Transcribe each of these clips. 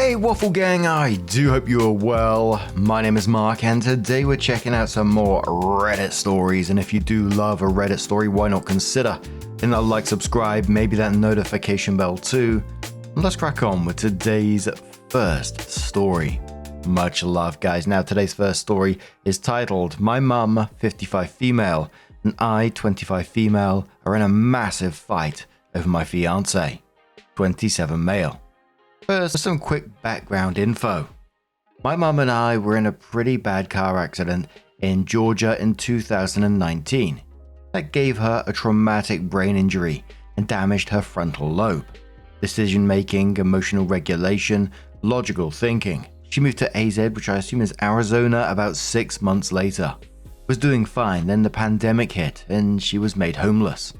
Hey Waffle Gang, I do hope you are well. My name is Mark and today we're checking out some more Reddit stories, and if you do love a Reddit story, why not consider hitting that like, subscribe, maybe that notification bell too. And let's crack on with today's first story. Much love guys. Now today's first story is titled My Mum, 55 Female, and I, 25 Female, are in a massive fight over my fiance, 27 Male. First, some quick background info. My mum and I were in a pretty bad car accident in Georgia in 2019 that gave her a traumatic brain injury and damaged her frontal lobe. Decision making, emotional regulation, logical thinking. She moved to AZ, which I assume is Arizona, about 6 months later. Was doing fine, then the pandemic hit and she was made homeless.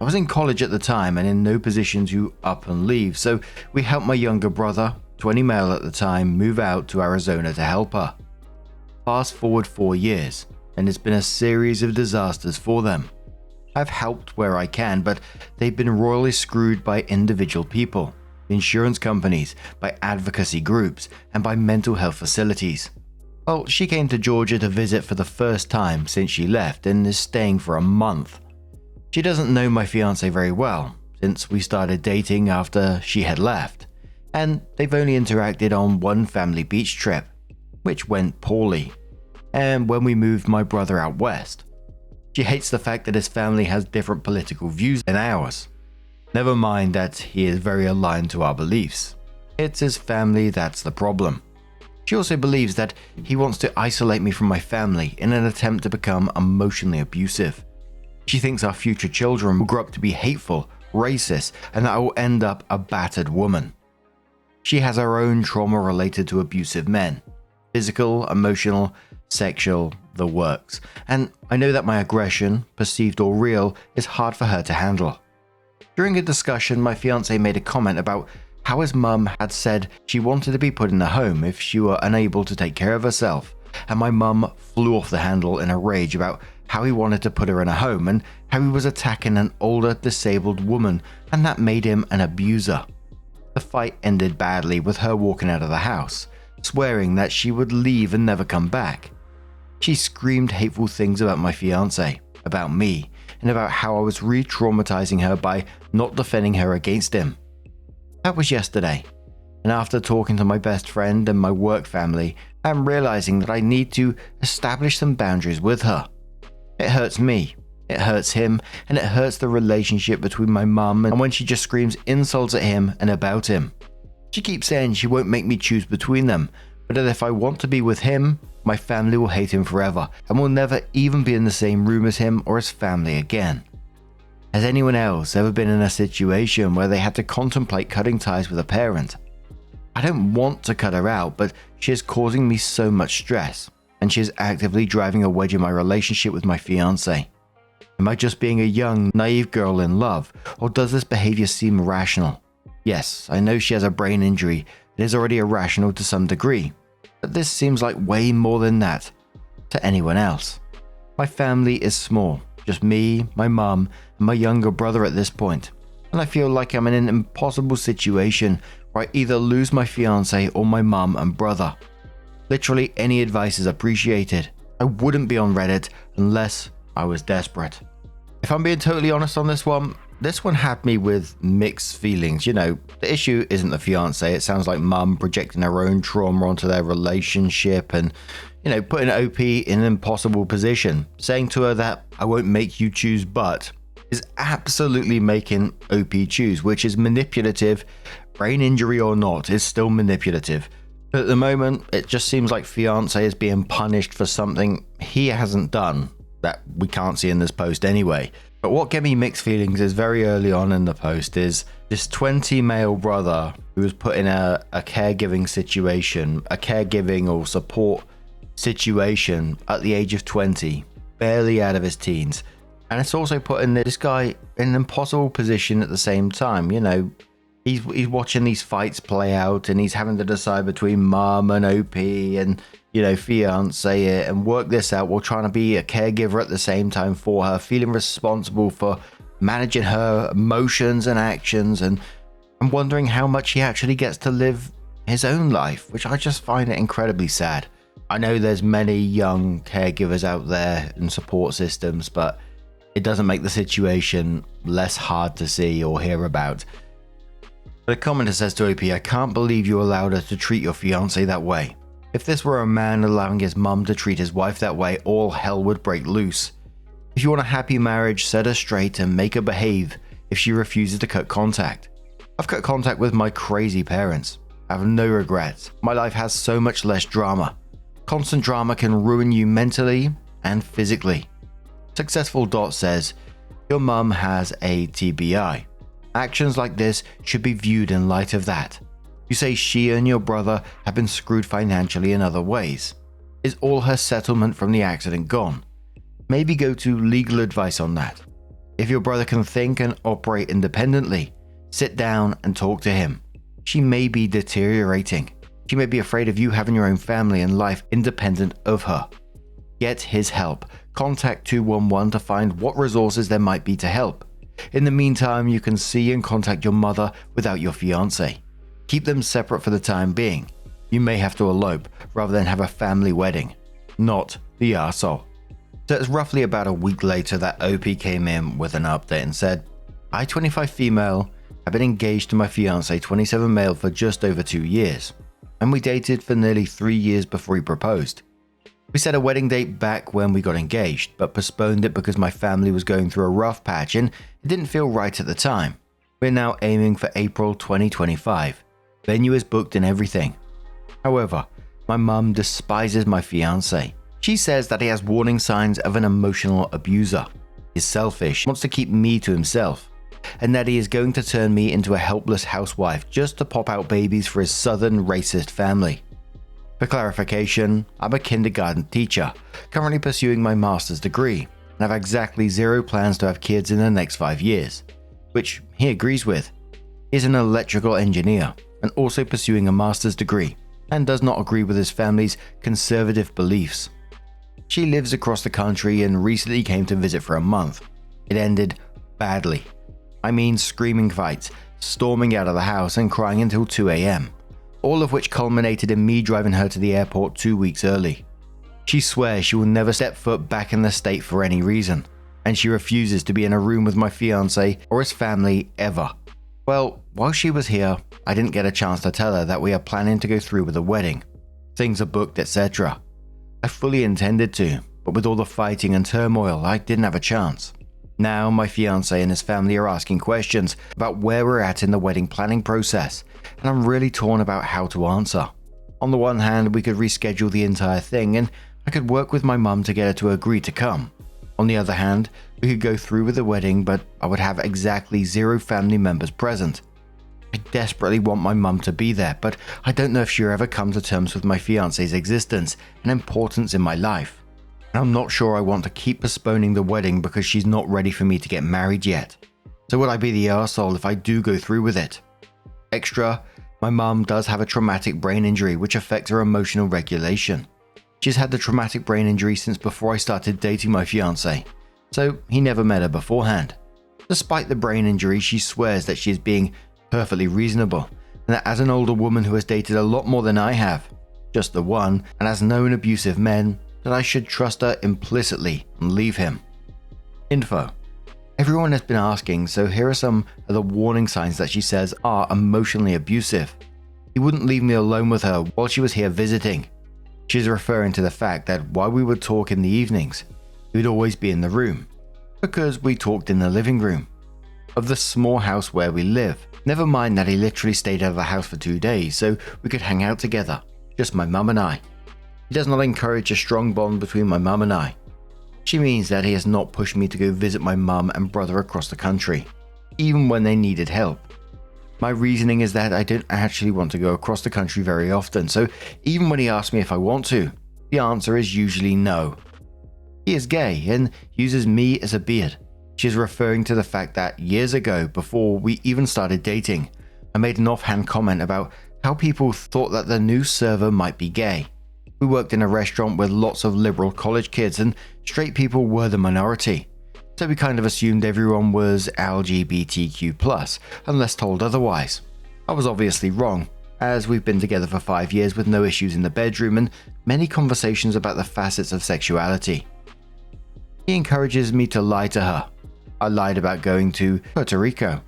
I was in college at the time and in no position to up and leave, so we helped my younger brother, 20 Male at the time, move out to Arizona to help her. Fast forward 4 years, and it's been a series of disasters for them. I've helped where I can, but they've been royally screwed by individual people, insurance companies, by advocacy groups, and by mental health facilities. Well, she came to Georgia to visit for the first time since she left and is staying for a month. She doesn't know my fiance very well, since we started dating after she had left, and they've only interacted on one family beach trip, which went poorly, and when we moved my brother out west. She hates the fact that his family has different political views than ours. Never mind that he is very aligned to our beliefs. It's his family that's the problem. She also believes that he wants to isolate me from my family in an attempt to become emotionally abusive. She thinks our future children will grow up to be hateful, racist, and that I will end up a battered woman. She has her own trauma related to abusive men. Physical, emotional, sexual, the works. And I know that my aggression, perceived or real, is hard for her to handle. During a discussion, my fiance made a comment about how his mum had said she wanted to be put in a home if she were unable to take care of herself, and my mum flew off the handle in a rage about how he wanted to put her in a home and how he was attacking an older disabled woman and that made him an abuser. The fight ended badly with her walking out of the house, swearing that she would leave and never come back. She screamed hateful things about my fiance, about me, and about how I was re-traumatizing her by not defending her against him. That was yesterday, and after talking to my best friend and my work family, I'm realizing that I need to establish some boundaries with her. It hurts me, it hurts him, and it hurts the relationship between my mum and when she just screams insults at him and about him. She keeps saying she won't make me choose between them, but that if I want to be with him, my family will hate him forever and will never even be in the same room as him or his family again. Has anyone else ever been in a situation where they had to contemplate cutting ties with a parent? I don't want to cut her out, but she is causing me so much stress, and she is actively driving a wedge in my relationship with my fiance. Am I just being a young, naive girl in love, or does this behavior seem rational? Yes, I know she has a brain injury that is already irrational to some degree, but this seems like way more than that to anyone else. My family is small, just me, my mum, and my younger brother at this point, and I feel like I'm in an impossible situation where I either lose my fiance or my mum and brother. Literally any advice is appreciated. I wouldn't be on Reddit unless I was desperate. If I'm being totally honest on this one had me with mixed feelings. You know, the issue isn't the fiance. It sounds like mum projecting her own trauma onto their relationship and, you know, putting OP in an impossible position. Saying to her that I won't make you choose but is absolutely making OP choose, which is manipulative. Brain injury or not, is still manipulative. But at the moment, it just seems like fiance is being punished for something he hasn't done that we can't see in this post anyway. But what gave me mixed feelings is very early on in the post is this 20 Male brother who was put in a caregiving situation, a caregiving or support situation at the age of 20, barely out of his teens. And it's also putting this guy in an impossible position at the same time. You know, he's watching these fights play out and he's having to decide between mum and OP and, you know, fiance it and work this out while trying to be a caregiver at the same time for her, feeling responsible for managing her emotions and actions. And I'm wondering how much he actually gets to live his own life, which I just find it incredibly sad. I know there's many young caregivers out there and support systems, but it doesn't make the situation less hard to see or hear about. The commenter says to OP, I can't believe you allowed her to treat your fiance that way. If this were a man allowing his mum to treat his wife that way, all hell would break loose. If you want a happy marriage, set her straight and make her behave if she refuses to cut contact. I've cut contact with my crazy parents. I have no regrets. My life has so much less drama. Constant drama can ruin you mentally and physically. Successful Dot says, your mum has a TBI. Actions like this should be viewed in light of that. You say she and your brother have been screwed financially in other ways. Is all her settlement from the accident gone? Maybe go to legal advice on that. If your brother can think and operate independently, sit down and talk to him. She may be deteriorating. She may be afraid of you having your own family and life independent of her. Get his help. Contact 211 to find what resources there might be to help. In the meantime, you can see and contact your mother without your fiance. Keep them separate for the time being. You may have to elope rather than have a family wedding. Not the arsehole. So it's roughly about a week later that OP came in with an update and said, I, 25 female, have been engaged to my fiance, 27 male, for just over 2 years. And we dated for nearly 3 years before he proposed. We set a wedding date back when we got engaged, but postponed it because my family was going through a rough patch and it didn't feel right at the time. We're now aiming for April 2025. Venue is booked and everything. However, my mum despises my fiance. She says that he has warning signs of an emotional abuser, is selfish, wants to keep me to himself, and that he is going to turn me into a helpless housewife just to pop out babies for his southern racist family. For clarification, I'm a kindergarten teacher, currently pursuing my master's degree, and have exactly 0 plans to have kids in the next 5 years, which he agrees with. He is an electrical engineer and also pursuing a master's degree, and does not agree with his family's conservative beliefs. She lives across the country and recently came to visit for a month. It ended badly. I mean screaming fights, storming out of the house and crying until 2 a.m. All of which culminated in me driving her to the airport 2 weeks early. She swears she will never step foot back in the state for any reason, and she refuses to be in a room with my fiance or his family ever. Well, while she was here, I didn't get a chance to tell her that we are planning to go through with the wedding. Things are booked, etc. I fully intended to, but with all the fighting and turmoil, I didn't have a chance. Now my fiance and his family are asking questions about where we're at in the wedding planning process, and I'm really torn about how to answer. On the one hand, we could reschedule the entire thing and I could work with my mum to get her to agree to come. On the other hand, we could go through with the wedding, but I would have exactly 0 family members present. I desperately want my mum to be there, but I don't know if she'll ever come to terms with my fiance's existence and importance in my life. And I'm not sure I want to keep postponing the wedding because she's not ready for me to get married yet. So would I be the arsehole if I do go through with it? Extra, my mum does have a traumatic brain injury which affects her emotional regulation. She's had the traumatic brain injury since before I started dating my fiance, so he never met her beforehand. Despite the brain injury, she swears that she is being perfectly reasonable, and that as an older woman who has dated a lot more than I have, just the one, and has known abusive men, that I should trust her implicitly and leave him. Info. Everyone has been asking, so here are some of the warning signs that she says are emotionally abusive. He wouldn't leave me alone with her while she was here visiting. She's referring to the fact that while we would talk in the evenings, he would always be in the room, because we talked in the living room of the small house where we live. Never mind that he literally stayed out of the house for 2 days so we could hang out together, just my mum and I. He does not encourage a strong bond between my mum and I. She means that he has not pushed me to go visit my mum and brother across the country, even when they needed help. My reasoning is that I don't actually want to go across the country very often, so even when he asks me if I want to, the answer is usually no. He is gay and uses me as a beard. She is referring to the fact that years ago, before we even started dating, I made an offhand comment about how people thought that the new server might be gay. We worked in a restaurant with lots of liberal college kids and straight people were the minority. So we kind of assumed everyone was LGBTQ+, unless told otherwise. I was obviously wrong. as we've been together for 5 years with no issues in the bedroom and many conversations about the facets of sexuality. He encourages me to lie to her. I lied about going to Puerto Rico,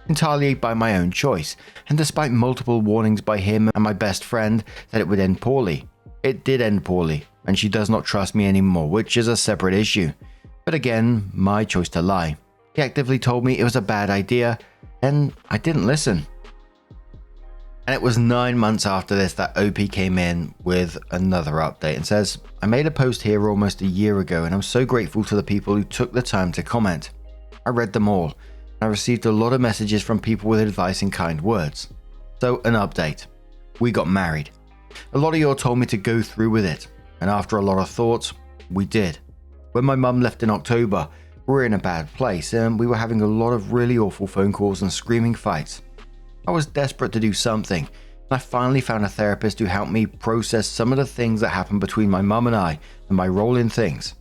entirely by my own choice, and despite multiple warnings by him and my best friend that it would end poorly, it did end poorly, and she does not trust me anymore, which is a separate issue. But again, my choice to lie. He actively told me it was a bad idea, and I didn't listen. And it was 9 months after this that OP came in with another update and says, I made a post here almost a year ago and I'm so grateful to the people who took the time to comment. I read them all. I received a lot of messages from people with advice and kind words. So an update. We got married. A lot of you all told me to go through with it. And after a lot of thoughts, we did. When my mum left in October, we were in a bad place and we were having a lot of really awful phone calls and screaming fights. I was desperate to do something, and I finally found a therapist who helped me process some of the things that happened between my mum and I and my role in things.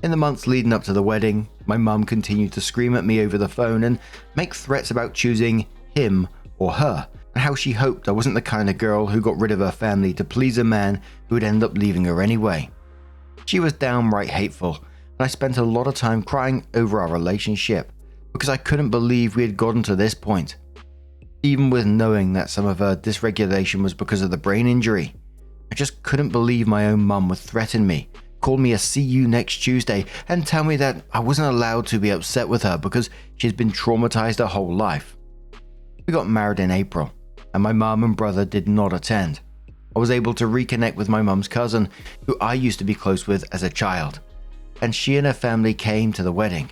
In the months leading up to the wedding, my mum continued to scream at me over the phone and make threats about choosing him or her, and how she hoped I wasn't the kind of girl who got rid of her family to please a man who would end up leaving her anyway. She was downright hateful, and I spent a lot of time crying over our relationship because I couldn't believe we had gotten to this point. Even with knowing that some of her dysregulation was because of the brain injury, I just couldn't believe my own mum would threaten me, call me a see you next Tuesday, and tell me that I wasn't allowed to be upset with her because she's been traumatized her whole life. We got married in April, and my mum and brother did not attend. I was able to reconnect with my mum's cousin, who I used to be close with as a child, and she and her family came to the wedding.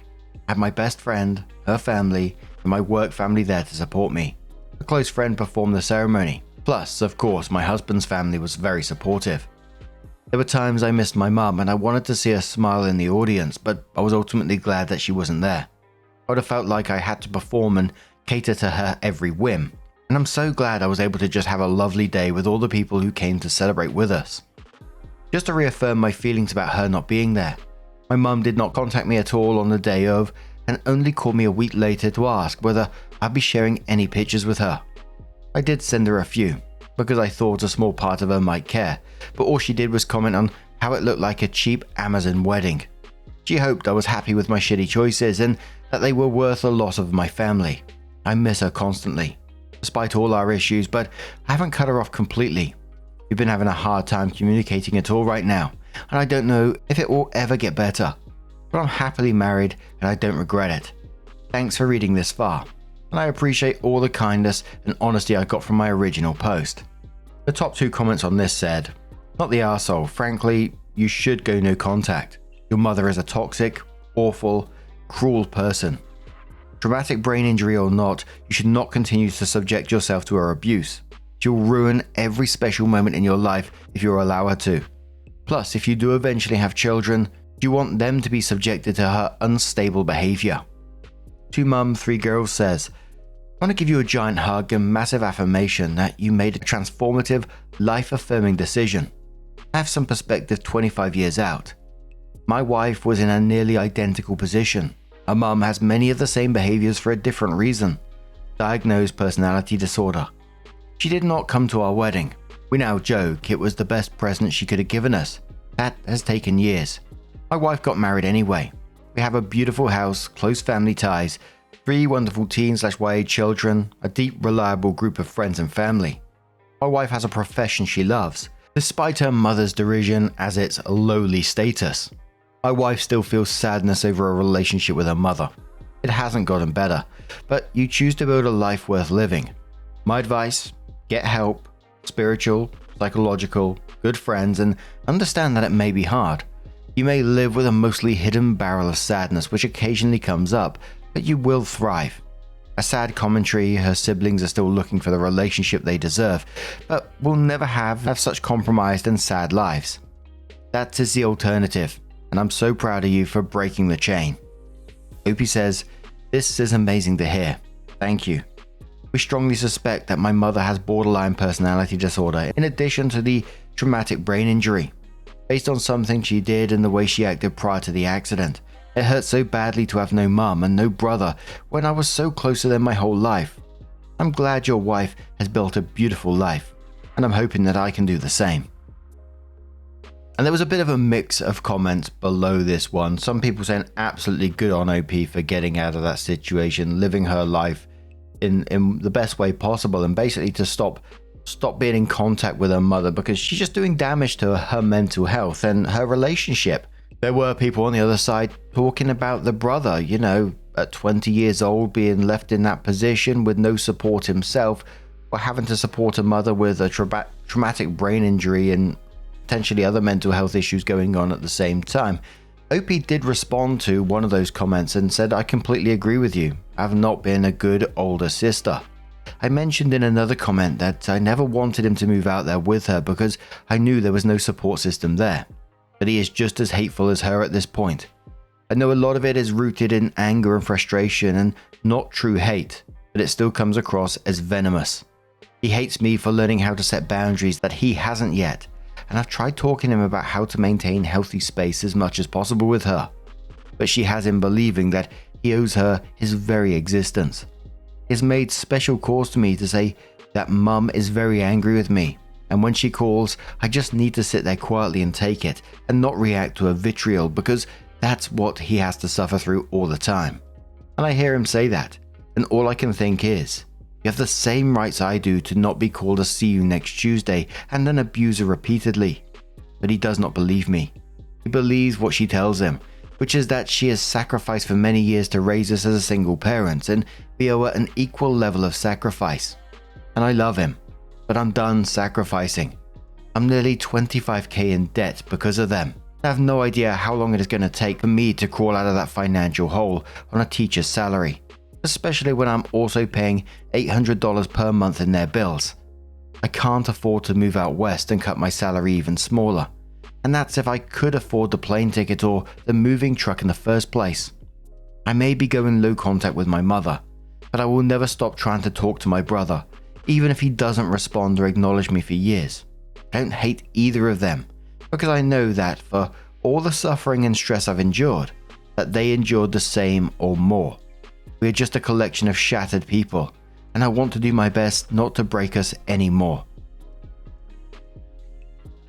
I had my best friend, her family, and my work family there to support me. A close friend performed the ceremony. Plus, of course, my husband's family was very supportive. There were times I missed my mum and I wanted to see her smile in the audience, but I was ultimately glad that she wasn't there. I would have felt like I had to perform and cater to her every whim, and I'm so glad I was able to just have a lovely day with all the people who came to celebrate with us. Just to reaffirm my feelings about her not being there, my mum did not contact me at all on the day of, and only called me a week later to ask whether I'd be sharing any pictures with her. I did send her a few, because I thought a small part of her might care, but all she did was comment on how it looked like a cheap Amazon wedding. She hoped I was happy with my shitty choices and that they were worth the loss of my family. I miss her constantly, despite all our issues, but I haven't cut her off completely. We've been having a hard time communicating at all right now, and I don't know if it will ever get better. But I'm happily married and I don't regret it. Thanks for reading this far, and I appreciate all the kindness and honesty I got from my original post. The top 2 comments on this said, not the arsehole, frankly, you should go no contact. Your mother is a toxic, awful, cruel person. Traumatic brain injury or not, you should not continue to subject yourself to her abuse. She'll ruin every special moment in your life if you allow her to. Plus, if you do eventually have children, you want them to be subjected to her unstable behavior. 2 Mum 3 Girls says, I want to give you a giant hug and massive affirmation that you made a transformative, life-affirming decision. I have some perspective 25 years out. My wife was in a nearly identical position. Her mum has many of the same behaviors for a different reason. Diagnosed personality disorder. She did not come to our wedding. We now joke it was the best present she could have given us. That has taken years. My wife got married anyway. We have a beautiful house, close family ties, 3 wonderful teen/YA children, a deep, reliable group of friends and family. My wife has a profession she loves, despite her mother's derision as its lowly status. My wife still feels sadness over a relationship with her mother. It hasn't gotten better, but you choose to build a life worth living. My advice, get help, spiritual, psychological, good friends, and understand that it may be hard. You may live with a mostly hidden barrel of sadness which occasionally comes up, but you will thrive. A sad commentary, her siblings are still looking for the relationship they deserve, but will never have such compromised and sad lives. That is the alternative, and I'm so proud of you for breaking the chain. Opie says, this is amazing to hear. Thank you. We strongly suspect that my mother has borderline personality disorder in addition to the traumatic brain injury. Based on something she did and the way she acted prior to the accident, it hurt so badly to have no mum and no brother when I was so close to them my whole life. I'm glad your wife has built a beautiful life, and I'm hoping that I can do the same." And there was a bit of a mix of comments below this one. Some people saying absolutely good on OP for getting out of that situation, living her life in the best way possible, and basically to stop being in contact with her mother because she's just doing damage to her mental health and her relationship. There were people on the other side talking about the brother, at 20 years old, being left in that position with no support himself, or having to support a mother with a traumatic brain injury and potentially other mental health issues going on at the same time. OP did respond to one of those comments and said, "I completely agree with you. I've not been a good older sister." I mentioned in another comment that I never wanted him to move out there with her because I knew there was no support system there. But he is just as hateful as her at this point. I know a lot of it is rooted in anger and frustration and not true hate, but it still comes across as venomous. He hates me for learning how to set boundaries that he hasn't yet, and I've tried talking to him about how to maintain healthy space as much as possible with her, but she has him believing that he owes her his very existence. He has made special calls to me to say that Mum is very angry with me, and when she calls, I just need to sit there quietly and take it and not react to her vitriol because that's what he has to suffer through all the time. And I hear him say that, and all I can think is, you have the same rights I do to not be called a "see you next Tuesday" and then abuse her repeatedly. But he does not believe me. He believes what she tells him, which is that she has sacrificed for many years to raise us as a single parent, and we owe her an equal level of sacrifice. And I love him, but I'm done sacrificing. I'm nearly 25k in debt because of them. I have no idea how long it is going to take for me to crawl out of that financial hole on a teacher's salary, especially when I'm also paying $800 per month in their bills. I can't afford to move out west and cut my salary even smaller, and that's if I could afford the plane ticket or the moving truck in the first place. I may be going low contact with my mother, but I will never stop trying to talk to my brother, even if he doesn't respond or acknowledge me for years. I don't hate either of them, because I know that for all the suffering and stress I've endured, that they endured the same or more. We are just a collection of shattered people, and I want to do my best not to break us anymore.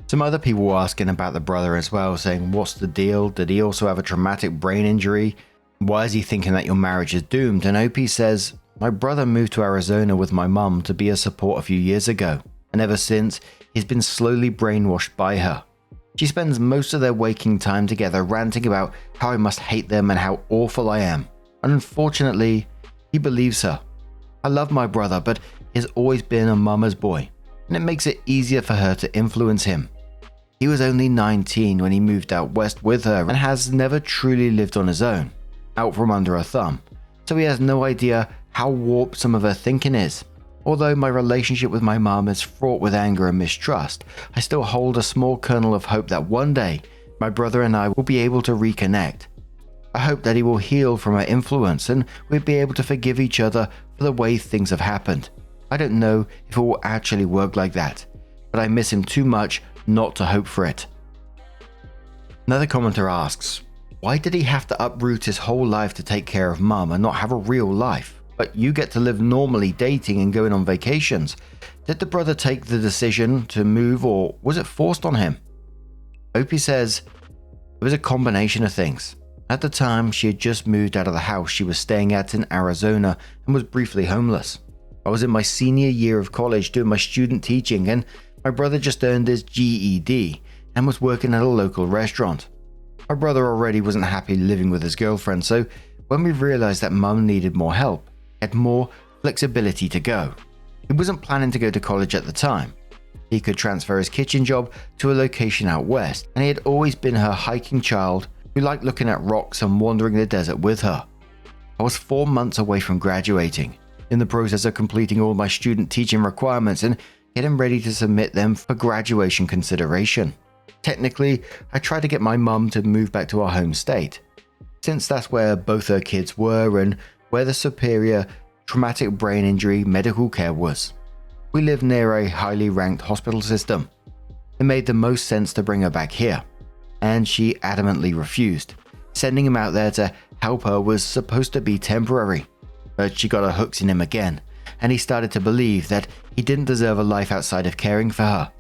Some other people were asking about the brother as well, saying, "What's the deal? Did he also have a traumatic brain injury? Why is he thinking that your marriage is doomed?" And OP says, "My brother moved to Arizona with my mum to be a support a few years ago, and ever since, he's been slowly brainwashed by her. She spends most of their waking time together ranting about how I must hate them and how awful I am. And unfortunately, he believes her. I love my brother, but he's always been a mama's boy, and it makes it easier for her to influence him. He was only 19 when he moved out west with her and has never truly lived on his own, out from under her thumb, so he has no idea how warped some of her thinking is. Although my relationship with my mum is fraught with anger and mistrust, I still hold a small kernel of hope that one day my brother and I will be able to reconnect. I hope that he will heal from her influence and we'll be able to forgive each other for the way things have happened. I don't know if it will actually work like that, but I miss him too much not to hope for it." Another commenter asks, "Why did he have to uproot his whole life to take care of mum and not have a real life? But you get to live normally, dating and going on vacations. Did the brother take the decision to move or was it forced on him?" OP says, "It was a combination of things. At the time, she had just moved out of the house she was staying at in Arizona and was briefly homeless. I was in my senior year of college doing my student teaching, and my brother just earned his GED and was working at a local restaurant. My brother already wasn't happy living with his girlfriend, so when we realized that mum needed more help, he had more flexibility to go. He wasn't planning to go to college at the time. He could transfer his kitchen job to a location out west, and he had always been her hiking child who liked looking at rocks and wandering the desert with her. I was 4 months away from graduating, in the process of completing all my student teaching requirements and getting ready to submit them for graduation consideration. Technically, I tried to get my mum to move back to our home state, since that's where both her kids were and where the superior traumatic brain injury medical care was. We live near a highly ranked hospital system. It made the most sense to bring her back here, and she adamantly refused. Sending him out there to help her was supposed to be temporary, but she got her hooks in him again, and he started to believe that he didn't deserve a life outside of caring for her.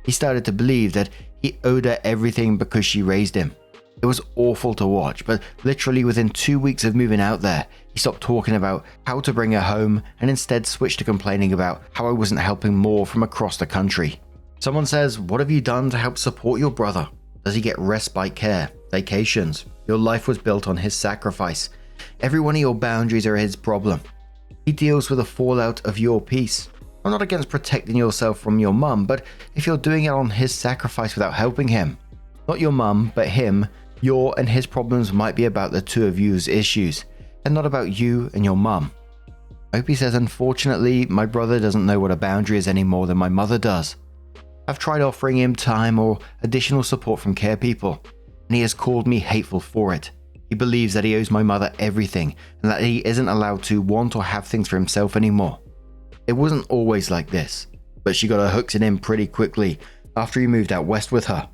He started to believe that he owed her everything because she raised him. It was awful to watch, but literally within 2 weeks of moving out there, he stopped talking about how to bring her home and instead switched to complaining about how I wasn't helping more from across the country. Someone says, "What have you done to help support your brother? Does he get respite care, vacations? Your life was built on his sacrifice. Every one of your boundaries are his problem. He deals with the fallout of your peace. I'm not against protecting yourself from your mum, but if you're doing it on his sacrifice without helping him, not your mum, but him, your and his problems might be about the two of you's issues, and not about you and your mum." Opie says, "Unfortunately, my brother doesn't know what a boundary is any more than my mother does. I've tried offering him time or additional support from care people, and he has called me hateful for it. He believes that he owes my mother everything, and that he isn't allowed to want or have things for himself anymore. It wasn't always like this, but she got her hooks in him pretty quickly after he moved out west with her.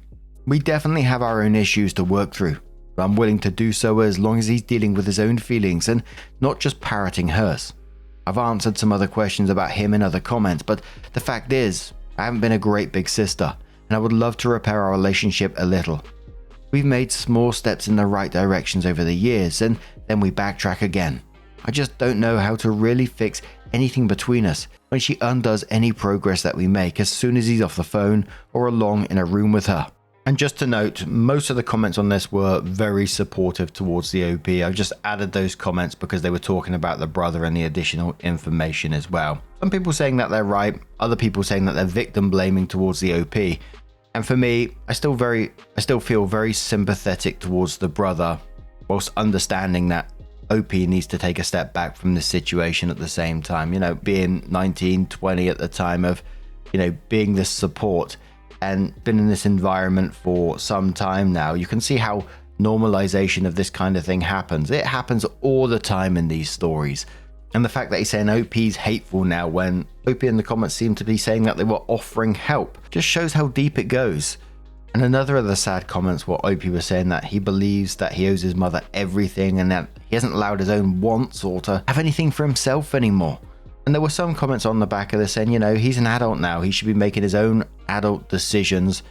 We definitely have our own issues to work through, but I'm willing to do so as long as he's dealing with his own feelings and not just parroting hers. I've answered some other questions about him in other comments, but the fact is, I haven't been a great big sister, and I would love to repair our relationship a little. We've made small steps in the right directions over the years, and then we backtrack again. I just don't know how to really fix anything between us when she undoes any progress that we make as soon as he's off the phone or along in a room with her." And just to note, most of the comments on this were very supportive towards the OP. I've just added those comments because they were talking about the brother and the additional information as well. Some people saying that they're right, other people saying that they're victim blaming towards the OP. And for me, I still feel very sympathetic towards the brother, whilst understanding that OP needs to take a step back from this situation at the same time. You know, being 19, 20 at the time of, being this support and been in this environment for some time now, you can see how normalization of this kind of thing happens. It happens all the time in these stories. And the fact that he's saying OP's hateful now when OP in the comments seem to be saying that they were offering help just shows how deep it goes. And another of the sad comments where OP was saying that he believes that he owes his mother everything and that he hasn't allowed his own wants or to have anything for himself anymore. And there were some comments on the back of this saying, he's an adult now, he should be making his own adult decisions,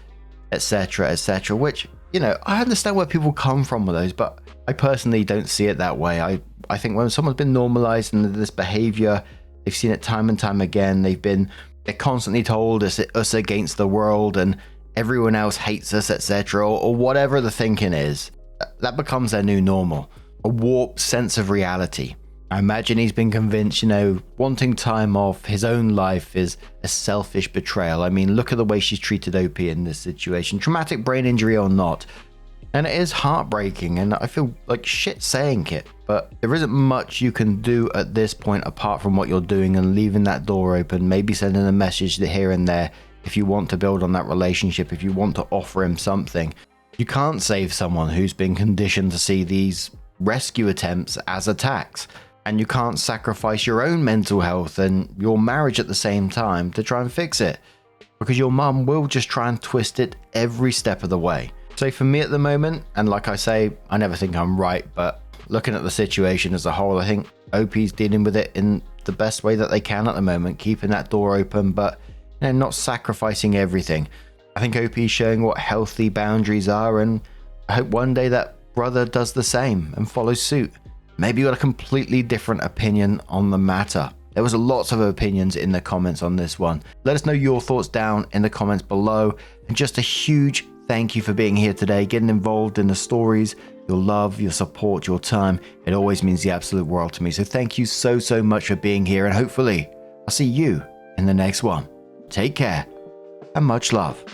etc., etc., which, I understand where people come from with those, but I personally don't see it that way. I think when someone's been normalized in this behavior, they've seen it time and time again, they're constantly told it's us against the world and everyone else hates us, etc., or whatever the thinking is, that becomes their new normal, a warped sense of reality. I imagine he's been convinced, wanting time off his own life is a selfish betrayal. I mean, look at the way she's treated OP in this situation, traumatic brain injury or not. And it is heartbreaking, and I feel like shit saying it, but there isn't much you can do at this point apart from what you're doing and leaving that door open, maybe sending a message here and there if you want to build on that relationship, if you want to offer him something. You can't save someone who's been conditioned to see these rescue attempts as attacks. And you can't sacrifice your own mental health and your marriage at the same time to try and fix it, because your mum will just try and twist it every step of the way. So for me at the moment, and like I say, I never think I'm right, but looking at the situation as a whole, I think OP's dealing with it in the best way that they can at the moment, keeping that door open, but not sacrificing everything. I think OP's showing what healthy boundaries are, and I hope one day that brother does the same and follows suit. Maybe you got a completely different opinion on the matter. There was lots of opinions in the comments on this one. Let us know your thoughts down in the comments below. And just a huge thank you for being here today, getting involved in the stories, your love, your support, your time. It always means the absolute world to me. So thank you so much for being here, and hopefully I'll see you in the next one. Take care and much love.